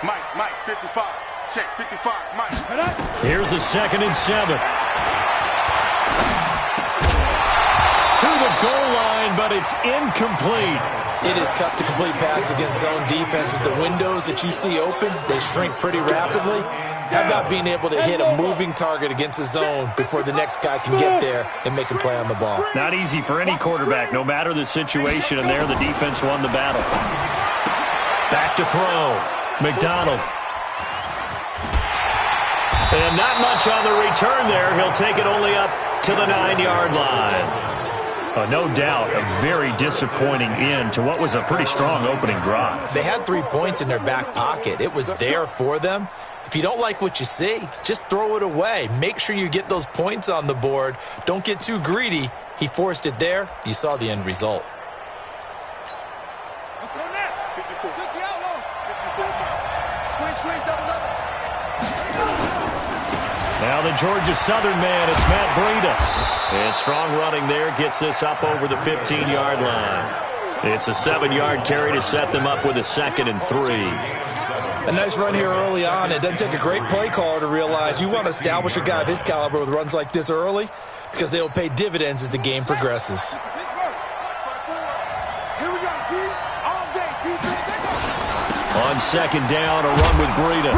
Mike, 55. Check, 55, Mike. Here's a 2nd and 7. To the goal line, but it's incomplete. It is tough to complete passes against zone defenses. The windows that you see open, they shrink pretty rapidly. How about being able to hit a moving target against a zone before the next guy can get there and make a play on the ball? Not easy for any quarterback, no matter the situation, and there the defense won the battle. Back to throw. McDonald. And not much on the return there. He'll take it only up to the 9-yard line. No doubt a very disappointing end to what was a pretty strong opening drive. They had 3 points in their back pocket. It was there for them. If you don't like what you see, just throw it away. Make sure you get those points on the board. Don't get too greedy. He forced it there. You saw the end result. Let's go next. 54. 60 outlaw. 54. Switch, double. Now the Georgia Southern man, it's Matt Breida. And strong running there gets this up over the 15-yard line. It's a 7-yard carry to set them up with a 2nd and 3. A nice run here early on. It doesn't take a great play caller to realize you want to establish a guy of his caliber with runs like this early because they will pay dividends as the game progresses. On 2nd down, a run with Breida.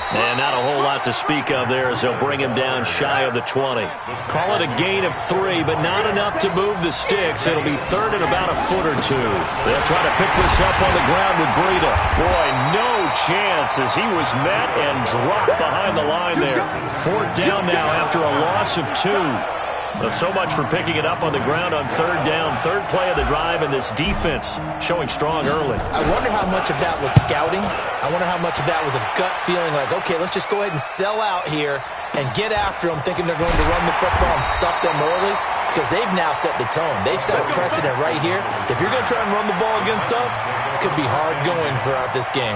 And not a whole lot to speak of there as they'll bring him down shy of the 20. Call it a gain of 3, but not enough to move the sticks. It'll be 3rd and about a foot or 2. They'll try to pick this up on the ground with Breida. Boy, no chance as he was met and dropped behind the line there. 4th down now after a loss of 2. So much for picking it up on the ground on 3rd down. 3rd play of the drive, and this defense showing strong early. I wonder how much of that was scouting. I wonder how much of that was a gut feeling like, okay, let's just go ahead and sell out here and get after them, thinking they're going to run the football and stuff them early, because they've now set the tone. They've set a precedent right here. If you're going to try and run the ball against us, it could be hard going throughout this game.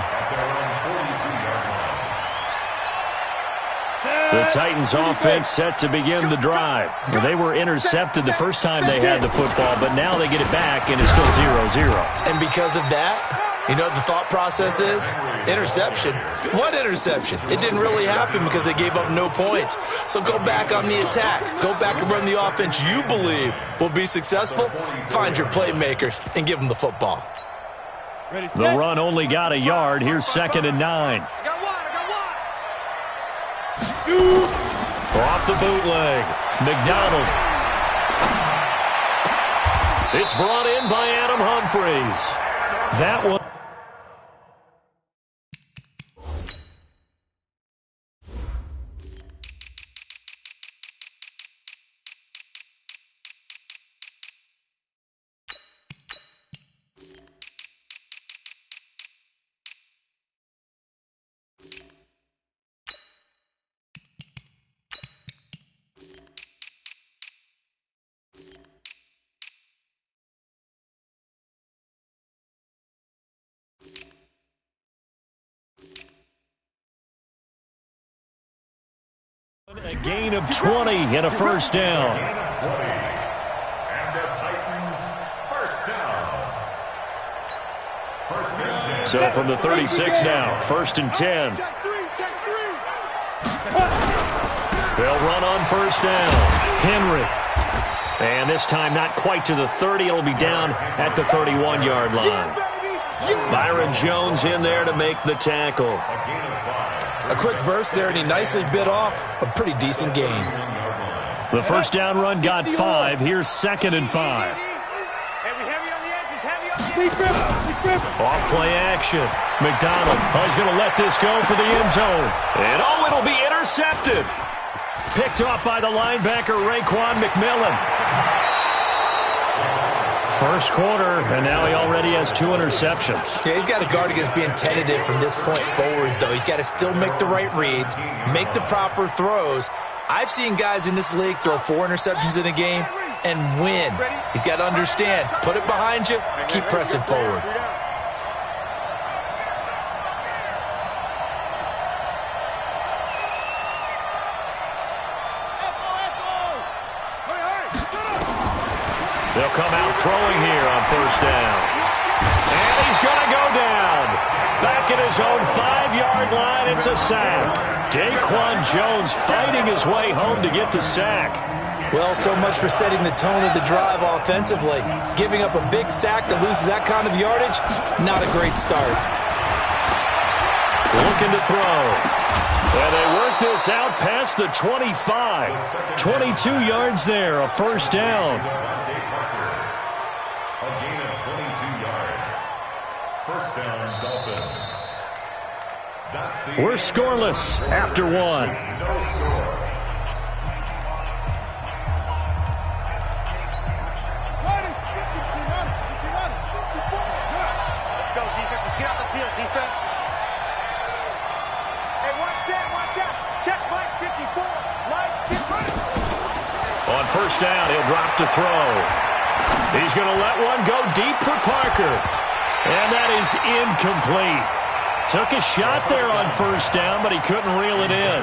The Titans offense set to begin the drive. They were intercepted the first time they had the football, but now they get it back and it's still 0-0. And because of that, you know what the thought process is? Interception. What interception? It didn't really happen because they gave up no points. So go back on the attack. Go back and run the offense you believe will be successful. Find your playmakers and give them the football. The run only got a yard. Here's 2nd and 9. Off the bootleg. McDonald. It's brought in by Adam Humphries. That one. A gain of 20 and a 1st down. And the Titans 1st down. So from the 36 now, 1st and 10. They'll run on 1st down. Henry. And this time not quite to the 30. It'll be down at the 31-yard line. Byron Jones in there to make the tackle. A quick burst there, and he nicely bit off a pretty decent gain. The 1st down run got 5. Here's 2nd and 5. Off play action. McDonald. Oh, he's going to let this go for the end zone. And oh, it'll be intercepted. Picked off by the linebacker, Raekwon McMillan. First quarter, and now he already has 2 interceptions. Yeah, he's got to guard against being tentative from this point forward, though. He's got to still make the right reads, make the proper throws. I've seen guys in this league throw 4 interceptions in a game and win. He's got to understand, put it behind you, keep pressing forward. They'll come out throwing here on 1st down. And he's going to go down. Back at his own 5-yard line. It's a sack. Daquan Jones fighting his way home to get the sack. Well, so much for setting the tone of the drive offensively. Giving up a big sack that loses that kind of yardage, not a great start. Looking to throw. And they work this out past the 25. 22 yards there, a first down. A gain of 22 yards. First down, Dolphins. We're scoreless after one. No score. Let's go, defense. Let's get out the field, defense. Hey, watch out. Check Mike 54. Mike, get ready. On first down, he'll drop to throw. He's going to let one go deep for Parker. And that is incomplete. Took a shot there on first down, but he couldn't reel it in.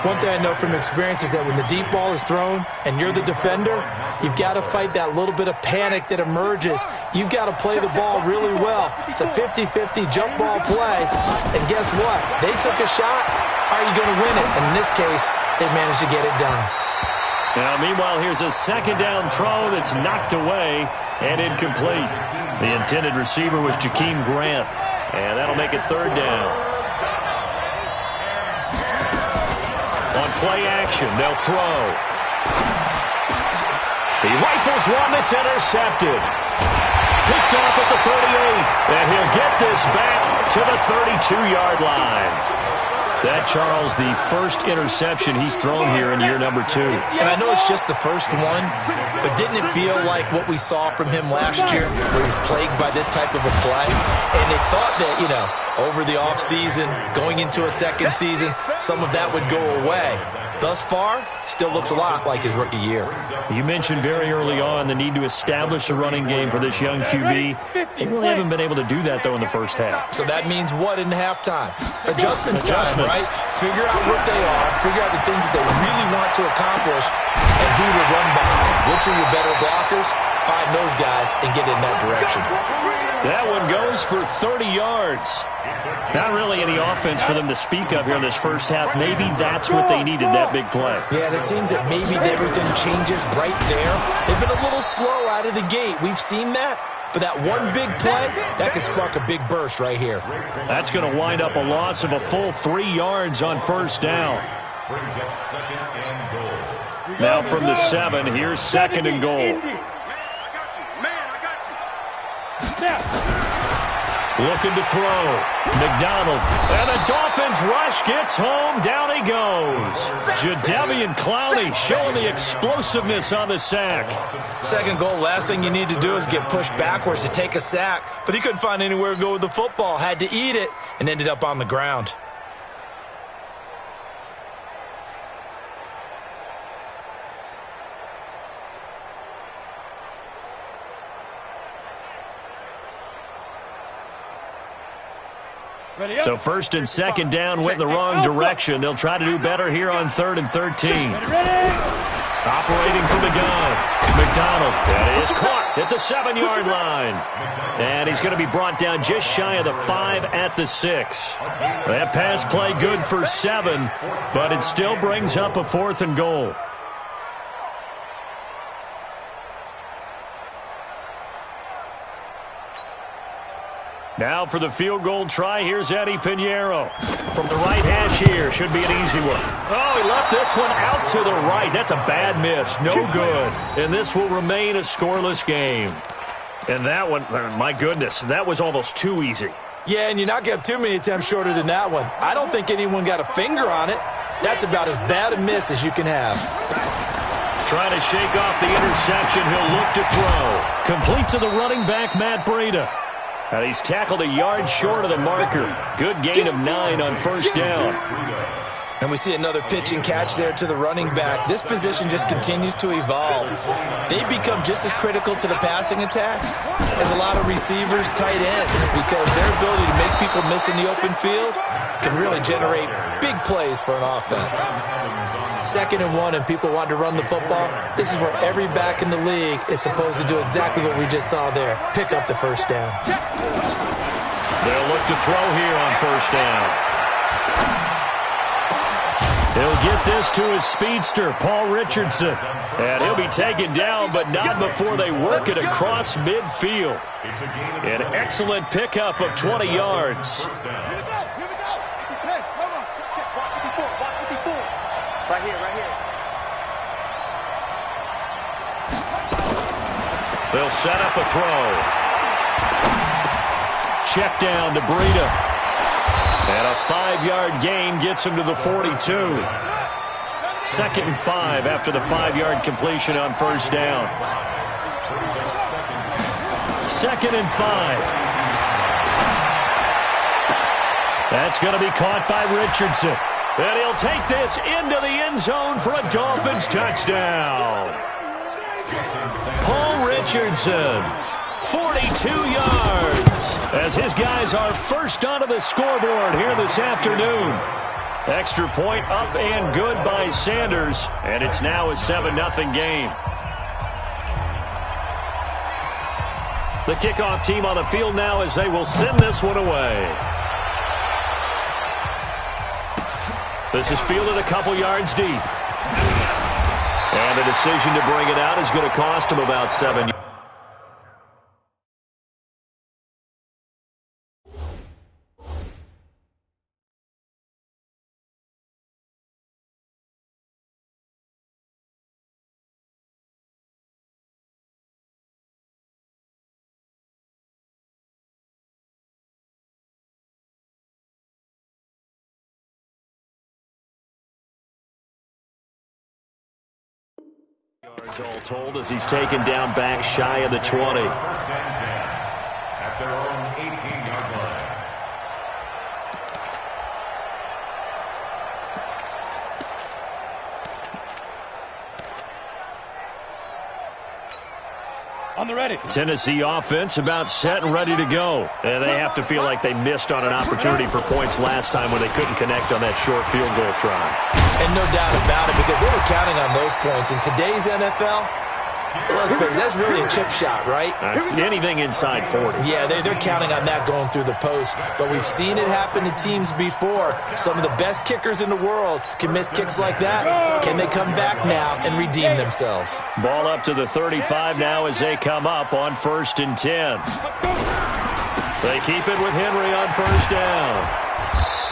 One thing I know from experience is that when the deep ball is thrown and you're the defender, you've got to fight that little bit of panic that emerges. You've got to play the ball really well. It's a 50-50 jump ball play. And guess what? They took a shot. How are you going to win it? And in this case, they managed to get it done. Now, meanwhile, here's a second down throw that's knocked away and incomplete. The intended receiver was Jakeem Grant. And that'll make it third down. On play action, they'll throw. He rifles one that's intercepted. Picked off at the 38. And he'll get this back to the 32-yard line. That, Charles, the first interception he's thrown here in year number 2. And I know it's just the first one, but didn't it feel like what we saw from him last year, where he was plagued by this type of a play? And they thought that, over the offseason, going into a second season, some of that would go away. Thus far, still looks a lot like his rookie year. You mentioned very early on the need to establish a running game for this young QB. They really haven't been able to do that, though, in the first half. So that means what in halftime? Adjustments time, right? Figure out what they are, figure out the things that they really want to accomplish, and who to run behind. Which are your better blockers? Find those guys and get in that direction. That one goes for 30 yards. Not really any offense for them to speak of here in this first half. Maybe that's what they needed, that big play. Yeah, and it seems that maybe everything changes right there. They've been a little slow out of the gate. We've seen that. But that one big play, that could spark a big burst right here. That's going to wind up a loss of a full 3 yards on first down. Brings up second and goal. Now from the 7, here's second and goal. Looking to throw. McDonald. And the Dolphins rush gets home. Down he goes. Jadeveon Clowney showing the explosiveness on the sack. Second goal, last thing you need to do is get pushed backwards to take a sack. But he couldn't find anywhere to go with the football. Had to eat it and ended up on the ground. So first and second down went in the wrong direction. They'll try to do better here on 3rd and 13. Operating from the gun. McDonald. That is caught at the 7-yard line. And he's going to be brought down just shy of the 5 at the 6. That pass play good for 7, but it still brings up a 4th and goal. Now for the field goal try, here's Eddie Pinheiro. From the right hash here, should be an easy one. Oh, he left this one out to the right. That's a bad miss. No good. And this will remain a scoreless game. And that one, my goodness, that was almost too easy. Yeah, and you're not going to have too many attempts shorter than that one. I don't think anyone got a finger on it. That's about as bad a miss as you can have. Trying to shake off the interception, he'll look to throw. Complete to the running back, Matt Breida. And he's tackled a yard short of the marker. Good gain of 9 on first down. And we see another pitch and catch there to the running back. This position just continues to evolve. They become just as critical to the passing attack as a lot of receivers, tight ends, because their ability to make people miss in the open field can really generate big plays for an offense. 2nd and 1 and people want to run the football. This is where every back in the league is supposed to do exactly what we just saw there. Pick up the first down. They'll look to throw here on first down. He'll get this to his speedster, Paul Richardson. And he'll be taken down, but not before they work it across midfield. An excellent pickup of 20 yards. Here we go. Hey, hold on. Check. Watch 54. Right here. They'll set up a throw. Check down to Breida. And a 5-yard gain gets him to the 42. 2nd and 5 after the 5-yard completion on first down. 2nd and 5. That's going to be caught by Richardson. And he'll take this into the end zone for a Dolphins touchdown. Paul Richardson, 42 yards, as his guys are first onto the scoreboard here this afternoon. Extra point up and good by Sanders, and it's now a 7-0 game. The kickoff team on the field now as they will send this one away. This is fielded a couple yards deep. And the decision to bring it out is going to cost him about 7 yards. All told as he's taken down back shy of the 20. First and 10 at their own 18-yard line. On the ready. Tennessee offense about set and ready to go. And they have to feel like they missed on an opportunity for points last time when they couldn't connect on that short field goal try. And no doubt about it, because they were counting on those points. In today's NFL, let's face it, that's really a chip shot, right? That's anything inside 40. Yeah, they're counting on that going through the post. But we've seen it happen to teams before. Some of the best kickers in the world can miss kicks like that. Can they come back now and redeem themselves? Ball up to the 35 now as they come up on 1st and 10. They keep it with Henry on first down.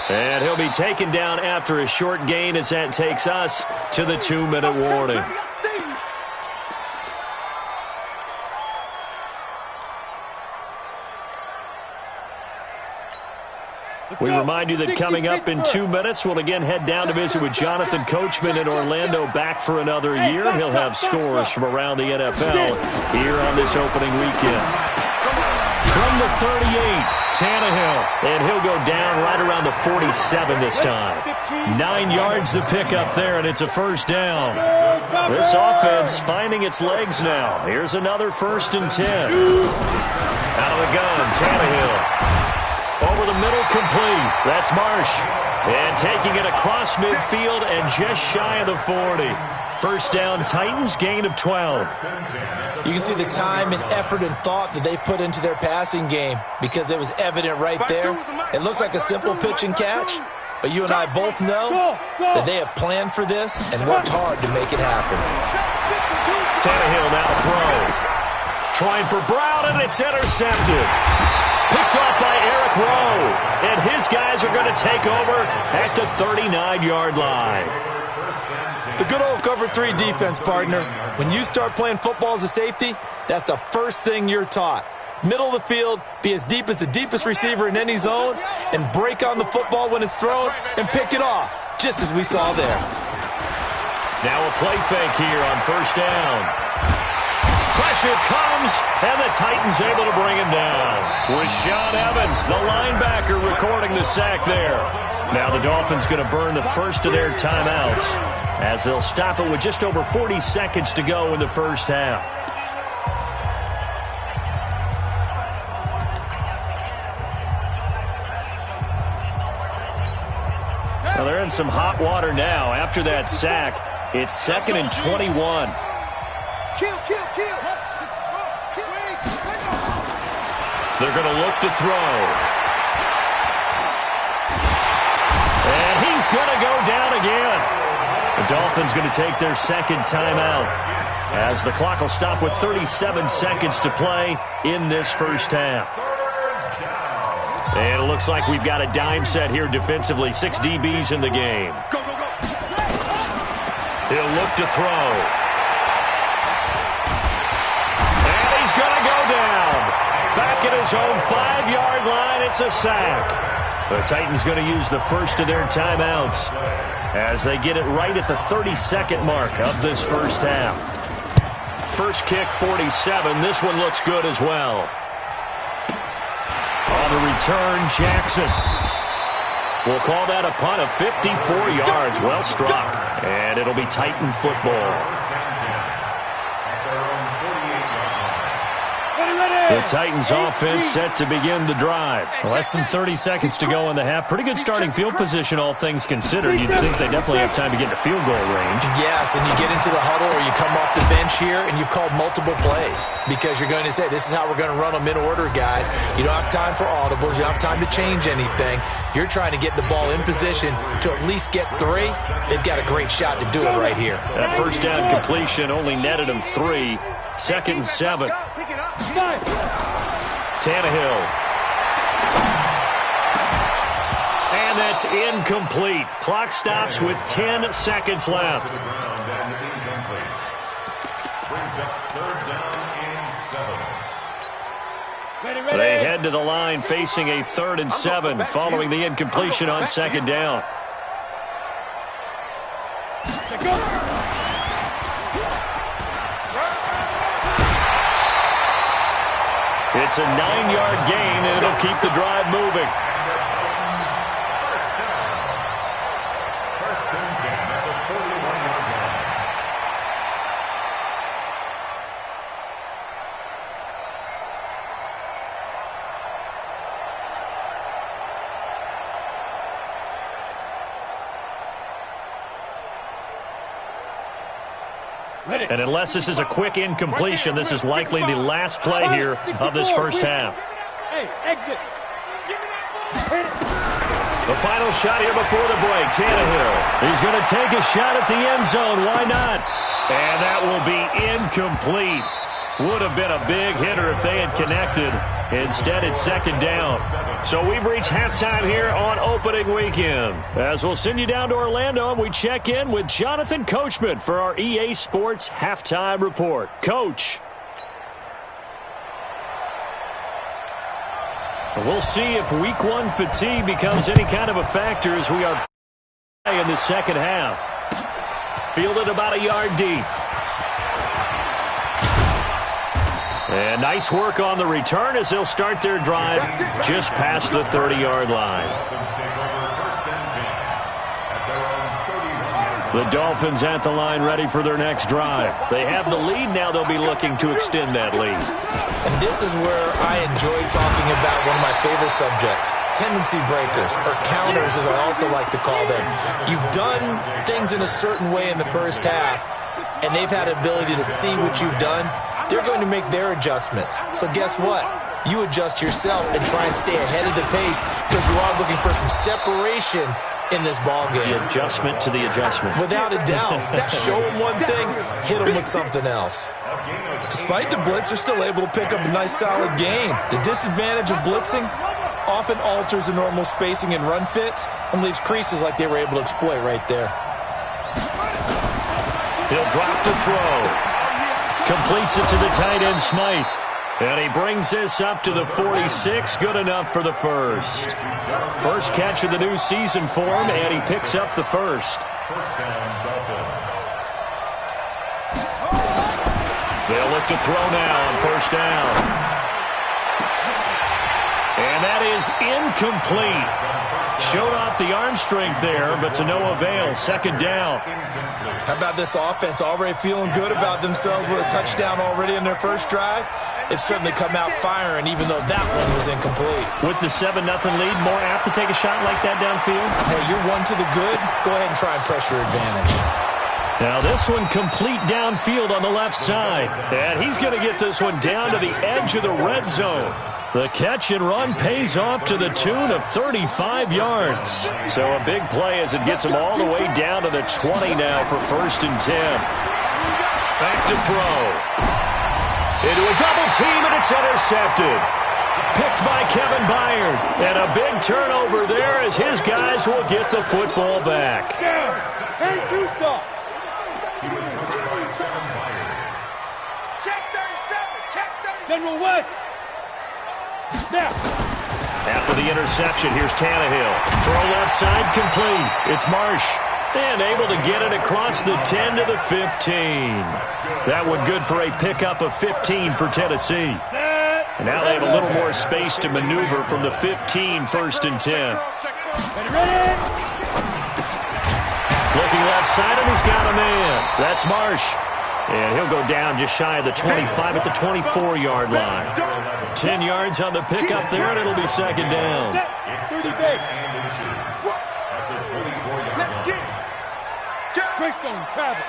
And he'll be taken down after a short gain as that takes us to the 2-minute warning. We remind you that coming up in 2 minutes, we'll again head down to visit with Jonathan Coachman in Orlando, back for another year. He'll have scores from around the NFL here on this opening weekend. From the 38, Tannehill, and he'll go down right around the 47 this time. 9 yards to pick up there, and it's a first down. This offense finding its legs now. Here's another 1st and 10. Out of the gun, Tannehill. Over the middle, complete. That's Marsh. And taking it across midfield and just shy of the 40. First down, Titans, gain of 12. You can see the time and effort and thought that they put into their passing game because it was evident right there. It looks like a simple pitch and catch, but you and I both know that they have planned for this and worked hard to make it happen. Tannehill now throw. Trying for Brown, and it's intercepted. Picked off by Eric Rowe. And his guys are going to take over at the 39-yard line. The good old cover 3 defense, partner. When you start playing football as a safety, that's the first thing you're taught. Middle of the field, be as deep as the deepest receiver in any zone, and break on the football when it's thrown and pick it off, just as we saw there. Now a play fake here on first down. Pressure comes, and the Titans able to bring him down. With Sean Evans, the linebacker, recording the sack there. Now the Dolphins going to burn the first of their timeouts as they'll stop it with just over 40 seconds to go in the first half. Well, they're in some hot water now. After that sack, it's 2nd and 21. Kill. They're going to look to throw. The Dolphins going to take their second timeout as the clock will stop with 37 seconds to play in this first half. And it looks like we've got a dime set here defensively. 6 DBs in the game. Go, go, go. He'll look to throw. And he's going to go down. Back at his own 5-yard line, it's a sack. The Titans going to use the first of their timeouts as they get it right at the 32nd mark of this first half. First kick, 47. This one looks good as well. On the return, Jackson. We'll call that a punt of 54 yards. Well struck. And it'll be Titan football. The Titans offense set to begin the drive. Less than 30 seconds to go in the half. Pretty good starting field position, all things considered. You'd think they definitely have time to get to field goal range. Yes, and you get into the huddle or you come off the bench here and you've called multiple plays because you're going to say, this is how we're going to run them in order, guys. You don't have time for audibles. You don't have time to change anything. You're trying to get the ball in position to at least get 3. They've got a great shot to do it right here. That first down completion only netted them 3. Second and 7. Tannehill. And that's incomplete. Clock stops with 10 seconds left. They head to the line facing a 3rd and 7 following the incompletion on second down. It's a 9-yard gain, and it'll keep the drive moving. First and 10 at the 41-yard line. And unless this is a quick incompletion, this is likely the last play here of this first half. Hey, exit. The final shot here before the break, Tannehill. He's going to take a shot at the end zone. Why not? And that will be incomplete. Would have been a big hitter if they had connected. Instead, it's second down. So we've reached halftime here on opening weekend. As we'll send you down to Orlando, and we check in with Jonathan Coachman for our EA Sports Halftime Report. Coach. We'll see if Week 1 fatigue becomes any kind of a factor as we are in the second half. Fielded about a yard deep. And nice work on the return as they'll start their drive just past the 30-yard line. The Dolphins at the line ready for their next drive. They have the lead now. They'll be looking to extend that lead. And this is where I enjoy talking about one of my favorite subjects, tendency breakers, or counters as I also like to call them. You've done things in a certain way in the first half, and they've had an ability to see what you've done. They're going to make their adjustments. So guess what? You adjust yourself and try and stay ahead of the pace because you are looking for some separation in this ball game. The adjustment to the adjustment. Without a doubt. Show them one thing, hit them with something else. Despite the blitz, they're still able to pick up a nice solid gain. The disadvantage of blitzing often alters the normal spacing and run fits and leaves creases like they were able to exploit right there. He'll drop to throw. Completes it to the tight end, Smythe. And he brings this up to the 46. Good enough for the first. First catch of the new season for him, and he picks up the first. First down, Dolphins. They'll look to throw now on first down. And that is incomplete. Showed off the arm strength there, but to no avail. Second down. How about this offense already feeling good about themselves with a touchdown already in their first drive? They've certainly come out firing, even though that one was incomplete. With the 7-0 lead, more apt to take a shot like that downfield? Hey, you're one to the good. Go ahead and try and pressure advantage. Now this one complete downfield on the left side. And he's going to get this one down to the edge of the red zone. The catch and run pays off to the tune of 35 yards. So a big play as it gets him all the way down to the 20 now for 1st and 10. Back to throw. Into a double team, and it's intercepted. Picked by Kevin Byard. And a big turnover there as his guys will get the football back. Hey, Juice. Check 37. Check 37. General West. Now. After the interception, here's Tannehill. Throw left side complete. It's Marsh. And able to get it across the 10 to the 15. That one good for a pickup of 15 for Tennessee. And now they have a little more space to maneuver from the 15, 1st and 10. Looking left side, and he's got a man. That's Marsh. And he'll go down just shy of the 25 at the 24-yard line. 10 yards on the pickup there, and it'll be 2nd down. 30 base. Greystone travel.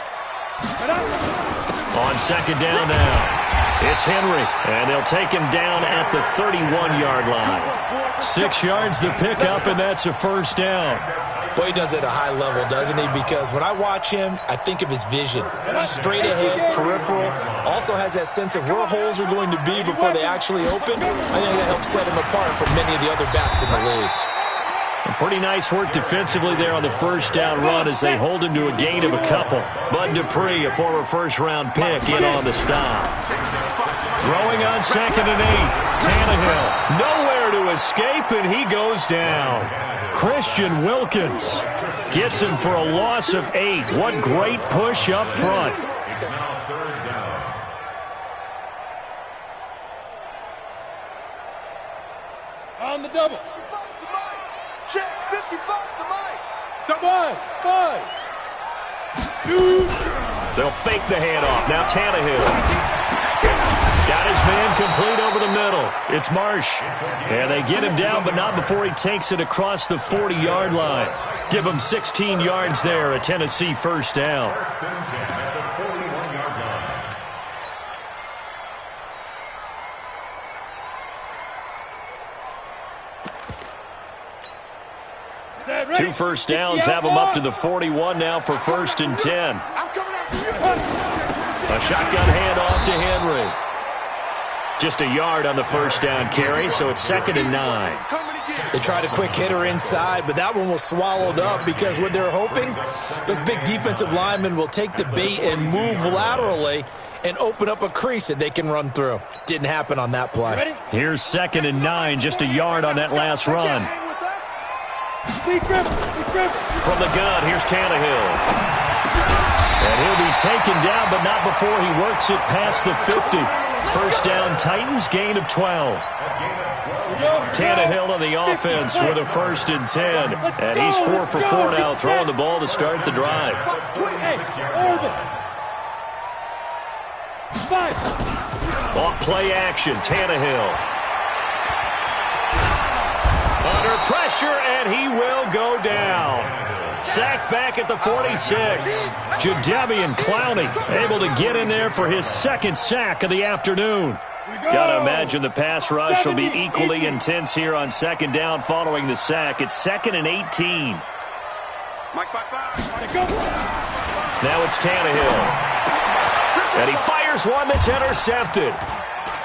On 2nd down now, it's Henry, and they'll take him down at the 31-yard line. 6 yards the pickup, and that's a 1st down. Boy, he does it at a high level, doesn't he? Because when I watch him, I think of his vision. Straight ahead, peripheral. Also has that sense of where holes are going to be before they actually open. I think that helps set him apart from many of the other backs in the league. Pretty nice work defensively there on the 1st down run as they hold him to a gain of a couple. Bud Dupree, a former 1st-round pick, in on the stop. Throwing on 2nd and 8. Tannehill, nowhere to escape, and he goes down. Christian Wilkins gets him for a loss of 8. What great push up front. On the double. Check 55 to Mike. 5. 2. They'll fake the handoff. Now Tannehill. Got his man complete over the middle. It's Marsh. And they get him down, but not before he takes it across the 40-yard line. Give him 16 yards there, a Tennessee 1st down. Two 1st downs have him up to the 41 now for 1st and 10. A shotgun handoff to Henry. Just a yard on the 1st down carry, so it's 2nd and 9. They tried a quick hitter inside, but that one was swallowed up because what they're hoping, those big defensive linemen will take the bait and move laterally and open up a crease that they can run through. Didn't happen on that play. Here's 2nd and 9, just a yard on that last run. From the gun, here's Tannehill. And he'll be taken down, but not before he works it past the 50. 1st down, Titans, gain of 12. Tannehill on the offense with a 1st and 10. And he's 4 for 4 now, throwing the ball to start the drive. Off play action, Tannehill. Under pressure, and he will go down. Sacked back at the 46. Jadeveon Clowney able to get in there for his 2nd sack of the afternoon. Got to imagine the pass rush will be equally intense here on 2nd down following the sack. It's 2nd and 18. Now it's Tannehill. And he fires one that's intercepted.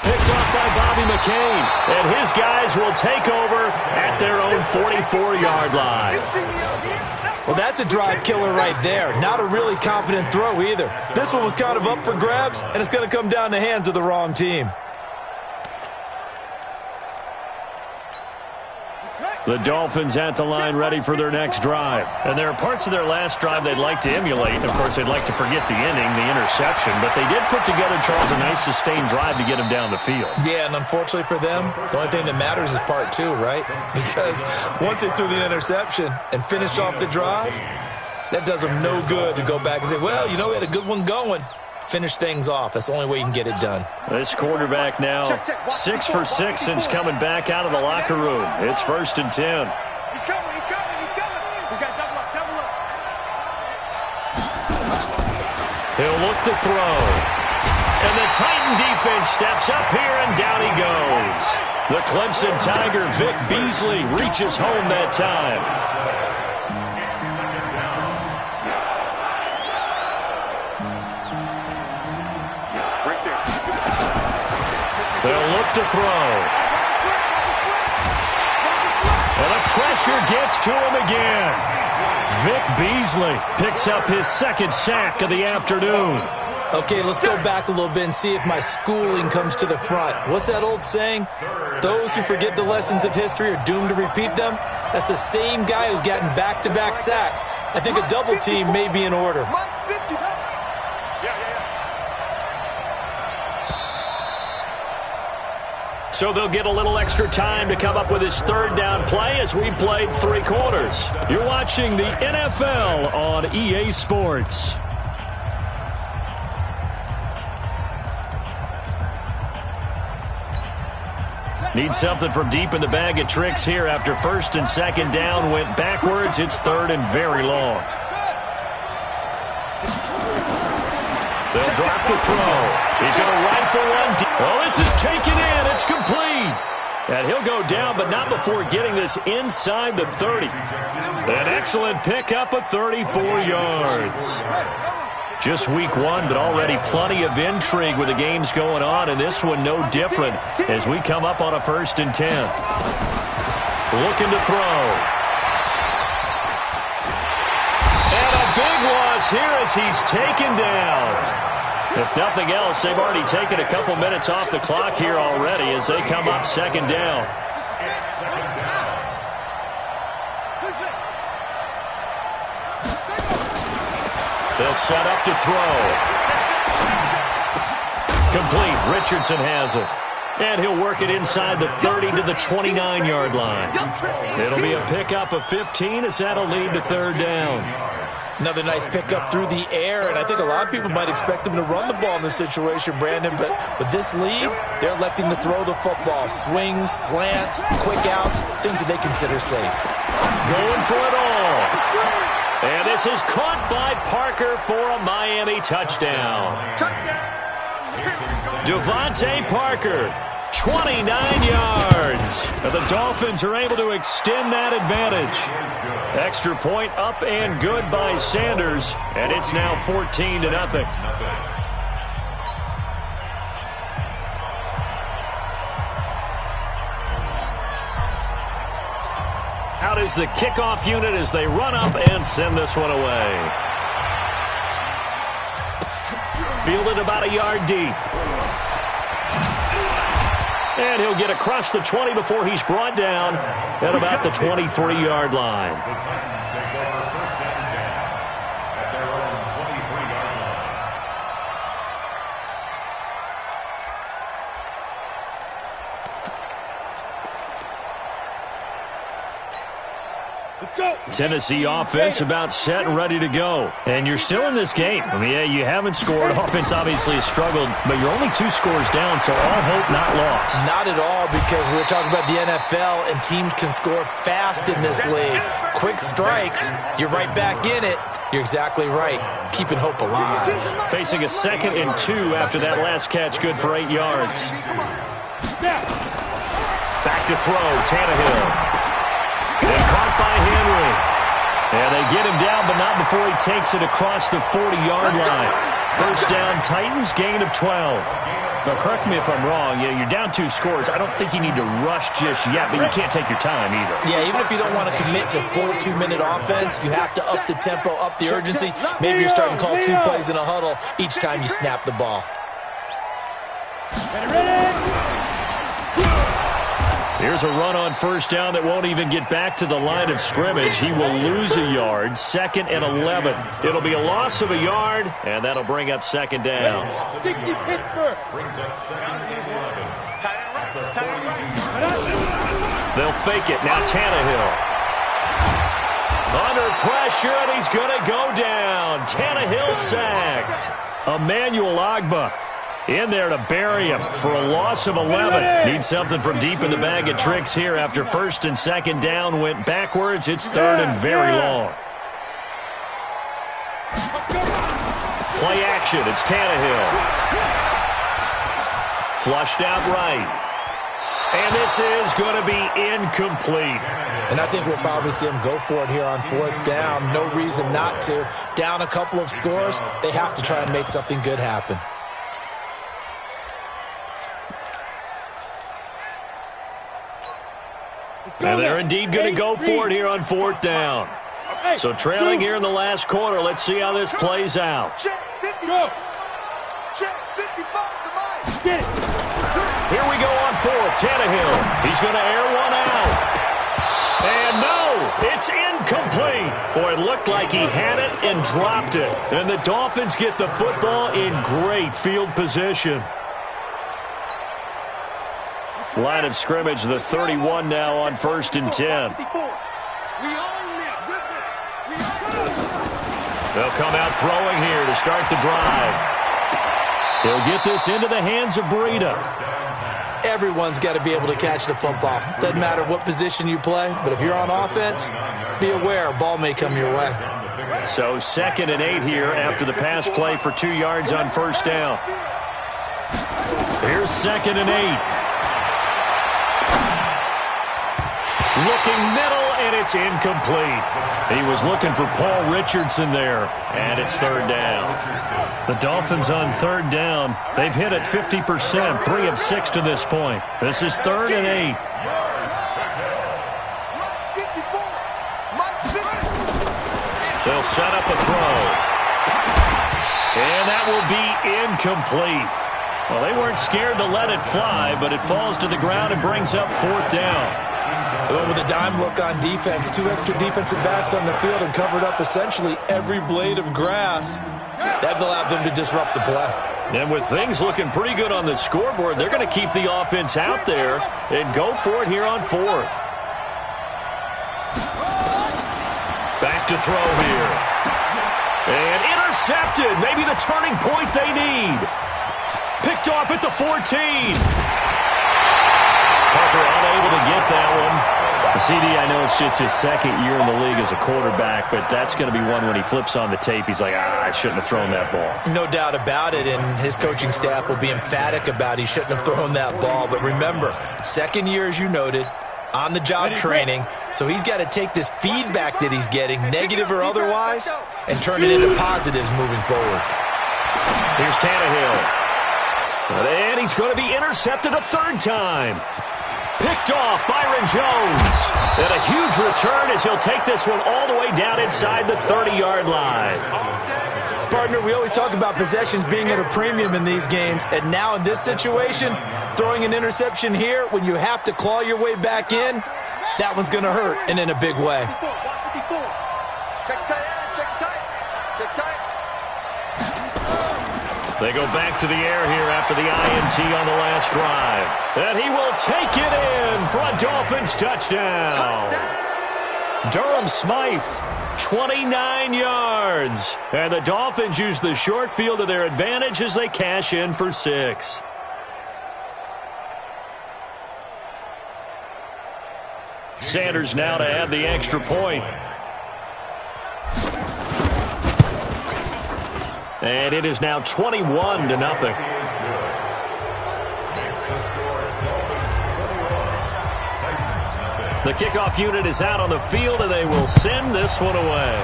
Picked off by Bobby McCain. And his guys will take over at their own 44-yard line. Well, that's a drive killer right there. Not a really confident throw either. This one was kind of up for grabs, and it's going to come down the hands of the wrong team. The Dolphins at the line ready for their next drive. And there are parts of their last drive they'd like to emulate. Of course, they'd like to forget the inning, the interception. But they did put together, Charles, a nice sustained drive to get him down the field. Yeah, and unfortunately for them, the only thing that matters is part 2, right? Because once they threw the interception and finished off the drive, that does them no good to go back and say, well, you know, we had a good one going. Finish things off. That's the only way you can get it done. This quarterback now 6 for 6 since coming back out of the locker room. It's 1st and 10. He's coming. We got double up. He'll look to throw. And the Titan defense steps up here, and down he goes. The Clemson Tiger, Vic Beasley, reaches home that time. They'll look to throw. And the pressure gets to him again. Vic Beasley picks up his second sack of the afternoon. Okay, let's go back a little bit and see if my schooling comes to the front. What's that old saying? Those who forget the lessons of history are doomed to repeat them. That's the same guy who's gotten back-to-back sacks. I think a double team may be in order. So they'll get a little extra time to come up with his third down play as we played 3 quarters. You're watching the NFL on EA Sports. Need something from deep in the bag of tricks here after first and second down went backwards. It's third and very long. They'll drop the throw. He's going to rifle one. Oh, this is taken in. It's complete. And he'll go down, but not before getting this inside the 30. An excellent pickup of 34 yards. Just week 1, but already plenty of intrigue with the games going on, and this one no different as we come up on a 1st and 10. Looking to throw. And a big loss here as he's taken down. If nothing else, they've already taken a couple minutes off the clock here already as they come up 2nd down. They'll set up to throw. Complete. Richardson has it. And he'll work it inside the 30 to the 29-yard line. It'll be a pickup of 15 as that'll lead to 3rd down. Another nice pickup through the air, and I think a lot of people might expect them to run the ball in this situation, Brandon, but with this lead, they're electing to throw the football. Swings, slants, quick outs, things that they consider safe. Going for it all. And this is caught by Parker for a Miami touchdown. Devontae Parker, 29 yards. And the Dolphins are able to extend that advantage. Extra point up and good by Sanders, and it's now 14-0. Out is the kickoff unit as they run up and send this one away. Fielded about a yard deep. And he'll get across the 20 before he's brought down at about the 23-yard line. The Titans take over 1st and 10 at their own 23-yard line. Let's go. Tennessee offense about set and ready to go. And you're still in this game. I mean, yeah, you haven't scored. Offense obviously has struggled, but you're only 2 scores down, so all hope not lost. Not at all, because we're talking about the NFL, and teams can score fast in this league. Quick strikes, you're right back in it. You're exactly right. Keeping hope alive. Facing a 2nd and 2 after that last catch, good for 8 yards. Back to throw, Tannehill. And caught by Henry. And they get him down, but not before he takes it across the 40-yard line. 1st down, Titans, gain of 12. Now, correct me if I'm wrong. Yeah, you're down 2 scores. I don't think you need to rush just yet, but you can't take your time either. Yeah, even if you don't want to commit to full 2-minute offense, you have to up the tempo, up the urgency. Maybe you're starting to call 2 plays in a huddle each time you snap the ball. Here's a run on 1st down that won't even get back to the line of scrimmage. He will lose a yard. 2nd and 11. It'll be a loss of a yard, and that'll bring up 2nd down. 60 Pittsburgh. Brings up 2nd and 11. At the 42-yard line. They'll fake it. Now Tannehill. Under pressure, and he's going to go down. Tannehill sacked. Emmanuel Ogbah in there to bury him for a loss of 11. Need something from deep in the bag of tricks here after 1st and 2nd down went backwards. It's 3rd and very long. Play action. It's Tannehill. Flushed out right. And this is going to be incomplete. And I think we'll probably see them go for it here on fourth down. No reason not to. Down a couple of scores, they have to try and make something good happen. And they're indeed going to go for it here on fourth down. So trailing here in the last quarter. Let's see how this plays out. Here we go on fourth. Tannehill. He's going to air one out. And no, it's incomplete. Boy, it looked like he had it and dropped it. And the Dolphins get the football in great field position. Line of scrimmage, the 31 now on 1st and 10. They'll come out throwing here to start the drive. He'll get this into the hands of Breida. Everyone's got to be able to catch the football. Doesn't matter what position you play, but if you're on offense, be aware a ball may come your way. So 2nd and 8 here after the pass play for 2 yards on 1st down. Here's 2nd and 8. Looking middle, and it's incomplete. He was looking for Paul Richardson there, and it's 3rd down. The Dolphins on 3rd down. They've hit it 50%, 3 of 6 to this point. This is 3rd and 8. They'll set up a throw. And that will be incomplete. Well, they weren't scared to let it fly, but it falls to the ground and brings up 4th down. With a dime look on defense, 2 extra defensive backs on the field and covered up essentially every blade of grass. That allowed them to disrupt the play. And with things looking pretty good on the scoreboard, they're going to keep the offense out there and go for it here on 4th. Back to throw here. And intercepted. Maybe the turning point they need. Picked off at the 14. Parker unable to get that one. CD, I know it's just his 2nd year in the league as a quarterback, but that's going to be one when he flips on the tape, he's like, I shouldn't have thrown that ball. No doubt about it, and his coaching staff will be emphatic about he shouldn't have thrown that ball. But remember, 2nd year, as you noted, on-the-job training, so he's got to take this feedback that he's getting, negative or otherwise, and turn it into positives moving forward. Here's Tannehill. And he's going to be intercepted a 3rd time. Picked off Byron Jones. And a huge return as he'll take this one all the way down inside the 30-yard line. Partner, we always talk about possessions being at a premium in these games, and now in this situation, throwing an interception here when you have to claw your way back in, that one's going to hurt, and in a big way. They go back to the air here after the INT on the last drive. And he will take it in for a Dolphins touchdown. Durham Smythe, 29 yards. And the Dolphins use the short field to their advantage as they cash in for 6. Sanders now to add the extra point. And it is now 21-0. The kickoff unit is out on the field, and they will send this one away.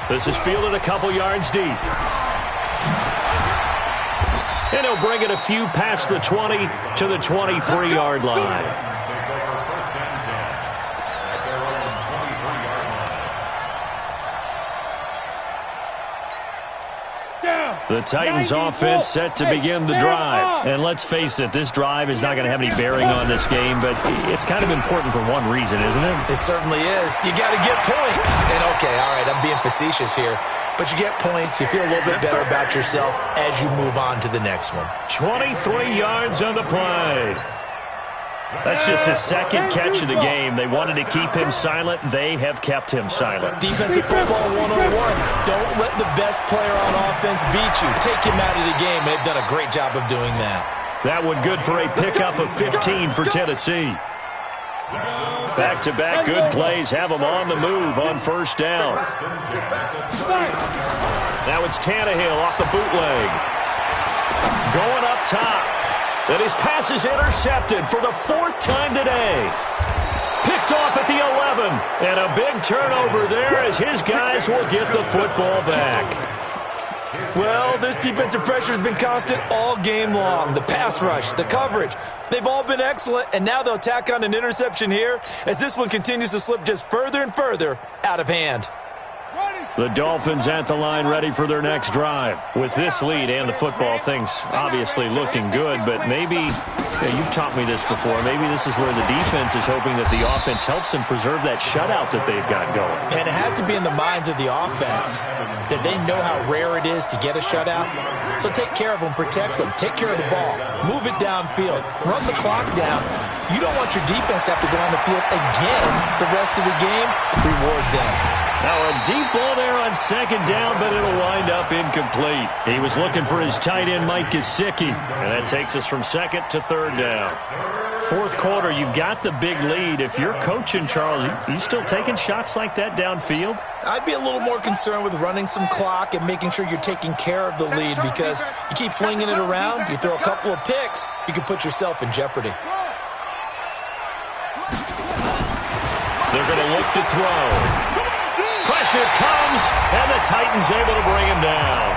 This is fielded a couple yards deep. And he'll bring it a few past the 20 to the 23-yard line. The Titans offense set to begin the drive. And let's face it, this drive is not going to have any bearing on this game, but it's kind of important for one reason, isn't it? It certainly is. You got to get points. And okay, all right, I'm being facetious here, but you get points, you feel a little bit better about yourself as you move on to the next one. 23 yards on the play. That's just his 2nd catch of the game. They wanted to keep him silent. They have kept him silent. Defensive football 101. Don't let the best player on offense beat you. Take him out of the game. They've done a great job of doing that. That one good for a pickup of 15 for Tennessee. Back-to-back good plays have them on the move on 1st down. Now it's Tannehill off the bootleg. Going up top. And his pass is intercepted for the 4th time today. Picked off at the 11. And a big turnover there as his guys will get the football back. Well, this defensive pressure has been constant all game long. The pass rush, the coverage, they've all been excellent, and now they'll tack on an interception here as this one continues to slip just further and further out of hand. The Dolphins at the line ready for their next drive. With this lead and the football, things obviously looking good, but maybe, you've taught me this before, maybe this is where the defense is hoping that the offense helps them preserve that shutout that they've got going. And it has to be in the minds of the offense that they know how rare it is to get a shutout. So take care of them, protect them, take care of the ball, move it downfield, run the clock down. You don't want your defense to have to go on the field again the rest of the game. Reward them. Now a deep ball there on 2nd down, but it'll wind up incomplete. He was looking for his tight end, Mike Gesicki, and that takes us from 2nd to 3rd down. 4th quarter, you've got the big lead. If you're coaching, Charles, you still taking shots like that downfield? I'd be a little more concerned with running some clock and making sure you're taking care of the lead, because you keep flinging it around, you throw a couple of picks, you can put yourself in jeopardy. They're going to look to throw. Pressure comes, and the Titans able to bring him down.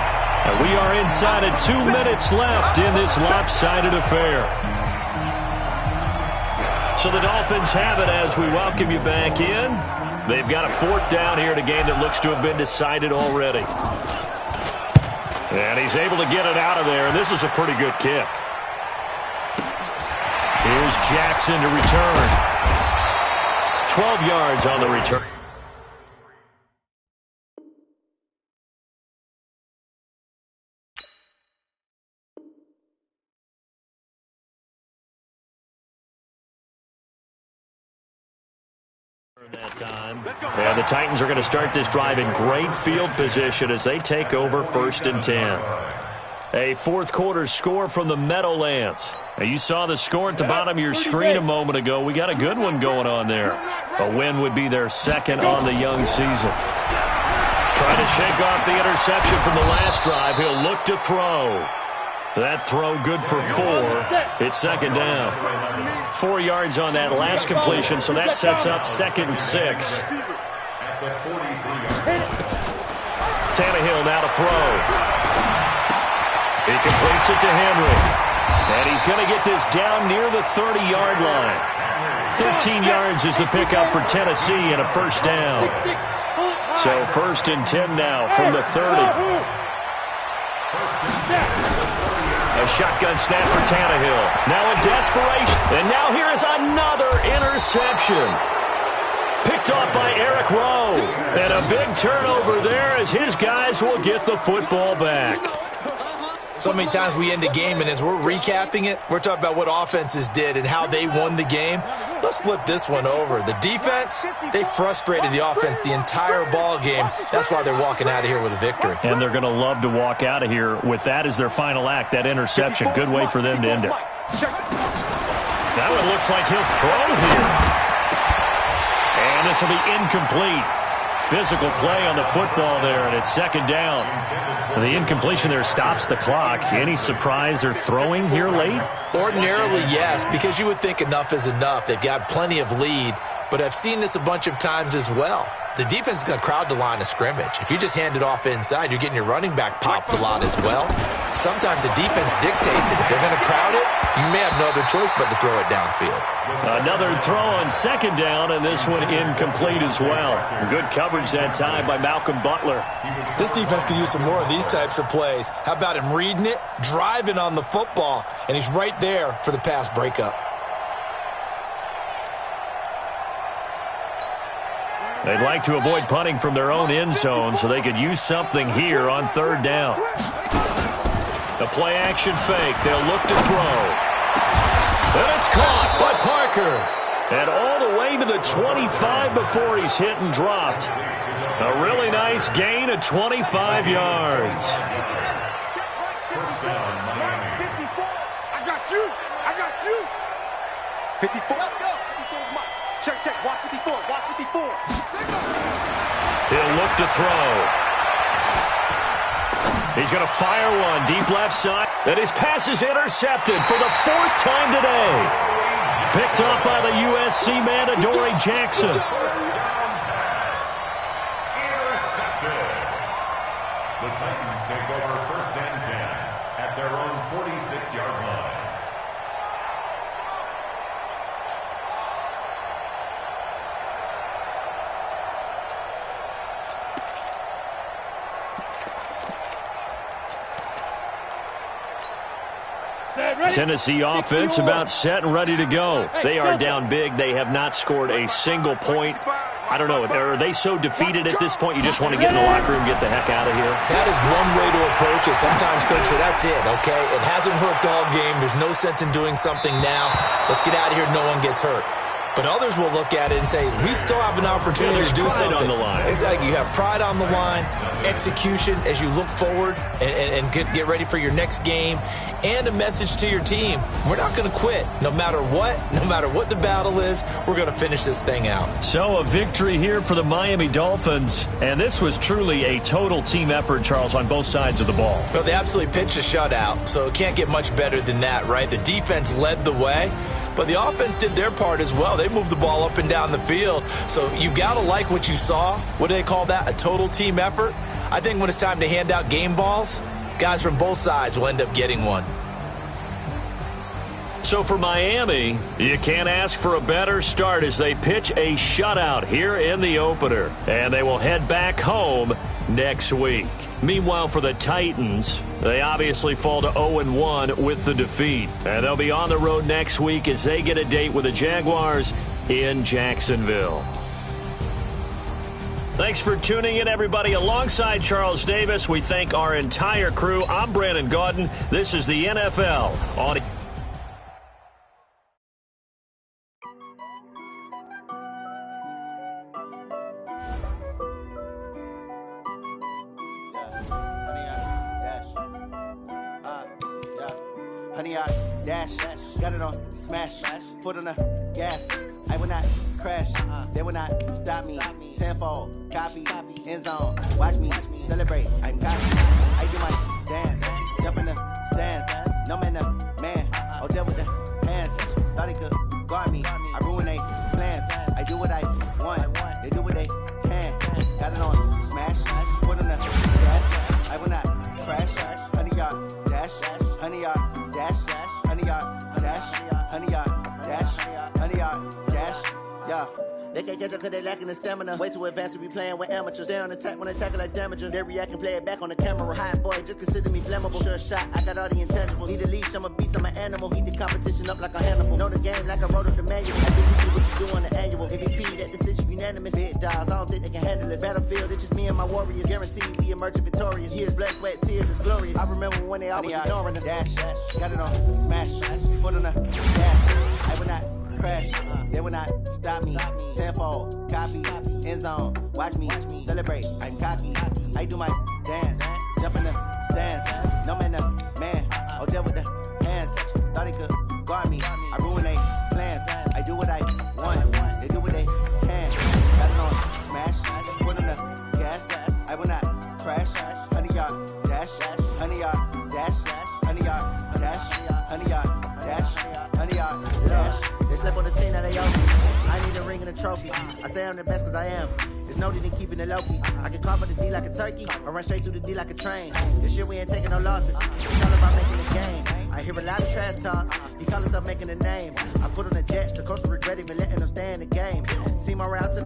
And we are inside of 2 minutes left in this lopsided affair. So the Dolphins have it as we welcome you back in. They've got a 4th down here in a game that looks to have been decided already. And he's able to get it out of there, and this is a pretty good kick. Here's Jackson to return. 12 yards on the return. That time. And the Titans are going to start this drive in great field position as they take over 1st and 10. A 4th quarter score from the Meadowlands. Now you saw the score at the bottom of your screen a moment ago. We got a good one going on there. A win would be their 2nd on the young season. Trying to shake off the interception from the last drive. He'll look to throw. That throw good for 4. It's 2nd down. 4 yards on that last completion, so that sets up 2nd and 6. Tannehill now to throw. He completes it to Henry. And he's going to get this down near the 30-yard line. 13 yards is the pickup for Tennessee and a 1st down. So 1st and 10 now from the 30. A shotgun snap for Tannehill. Now in desperation. And now here is another interception. Picked off by Eric Rowe. And a big turnover there as his guys will get the football back. So many times we end a game, and as we're recapping it, we're talking about what offenses did and how they won the game. Let's flip this one over. The defense, they frustrated the offense the entire ball game. That's why they're walking out of here with a victory. And they're going to love to walk out of here with that as their final act, that interception. Good way for them to end it. That one looks like he'll throw here. And this will be incomplete. Physical play on the football there, and it's 2nd down. The incompletion there stops the clock. Any surprise they're throwing here late? Ordinarily, yes, because you would think enough is enough. They've got plenty of lead, but I've seen this a bunch of times as well. The defense is going to crowd the line of scrimmage. If you just hand it off inside, you're getting your running back popped a lot as well. Sometimes the defense dictates it. If they're going to crowd it, you may have no other choice but to throw it downfield. Another throw on 2nd down, and this one incomplete as well. Good coverage that time by Malcolm Butler. This defense could use some more of these types of plays. How about him reading it, driving on the football, and he's right there for the pass breakup. They'd like to avoid punting from their own end zone so they could use something here on 3rd down. The play-action fake. They'll look to throw. And it's caught by Parker. And all the way to the 25 before he's hit and dropped. A really nice gain of 25 yards. I got you. I got you. 54. Check. Watch 54. Watch 54. He'll look to throw. He's going to fire one deep left side. And his pass is intercepted for the 4th time today. Picked up by the USC man, Adoree Jackson. The Titans take over 1st and 10 at their own 46-yard line. Tennessee offense about set and ready to go. They are down big. They have not scored a single point. I don't know. Are they so defeated at this point you just want to get in the locker room, get the heck out of here? That is one way to approach it. Sometimes, Coach, say that's it, okay? It hasn't worked all game. There's no sense in doing something now. Let's get out of here. No one gets hurt. But others will look at it and say, we still have an opportunity to do something. On the line. Exactly. You have pride on the line, execution as you look forward and get ready for your next game, and a message to your team. We're not going to quit. No matter what the battle is, we're going to finish this thing out. So a victory here for the Miami Dolphins. And this was truly a total team effort, Charles, on both sides of the ball. Well, they absolutely pitched a shutout, so it can't get much better than that, right? The defense led the way. But the offense did their part as well. They moved the ball up and down the field. So you've got to like what you saw. What do they call that? A total team effort? I think when it's time to hand out game balls, guys from both sides will end up getting one. So for Miami, you can't ask for a better start as they pitch a shutout here in the opener. And they will head back home next week. Meanwhile, for the Titans, they obviously fall to 0-1 with the defeat. And they'll be on the road next week as they get a date with the Jaguars in Jacksonville. Thanks for tuning in, everybody. Alongside Charles Davis, we thank our entire crew. I'm Brandon Gaudin. This is the NFL on Honey, I dash, got it on smash, foot on the gas. I will not crash, they will not stop me. Tenfold, copy, end zone, watch me celebrate. I'm cocky, I do my dance, jump in the stands. No man, man, oh, deal with the hands. Thought he could guard me, I ruin they plans. I do what I want, they do what they can. Got it on smash, foot on the gas. I will not crash, honey, y'all dash, honey, y'all. Dash, honey, yard, dash, honey, yard, dash, honey, yard, dash, yeah. They can't catch up cause they lacking the stamina. Way too advanced to be playing with amateurs. They on attack when they tackle like damager. They react and play it back on the camera. Hot boy, just consider me flammable. Sure shot, I got all the intangibles. Need a leash, I'm a beast, I'm an animal. Heat the competition up like a Hannibal. Know the game like I wrote up the manual. I think you do what you do on the annual. MVP, that decision unanimous. Big dogs, I don't think they can handle it. Battlefield, it's just me and my warriors. Guaranteed we emerging victorious. Years, blood, sweat, tears, it's glorious. I remember when they always ignoring us. Dash, got it on smash, foot on the gas. I will not crash, they will not stop me. Tenfold, copy, end zone, watch me celebrate. I'm cocky, I do my dance, jump in the stands. No man, man, oh, deal with the hands. Thought he could guard me, I ruin they plans. I do what I want, they do what they can. Got it on smash, foot on the gas. I will not crash, honey, yard, dash, honey, yard, dash, honey, yard, dash, honey, yard, dash, honey, yard, dash. They slept on the team, now they owe me. I need a ring and a trophy. I say I'm the best cause I am. There's no need in keeping it low-key. I can carve for the D like a turkey, or run straight through the D like a train. This year we ain't taking no losses. It's all about making a game. I hear a lot of trash talk. He call himself making a name. I put on the Jets, the coach will regret even letting them stay in the game. Team around to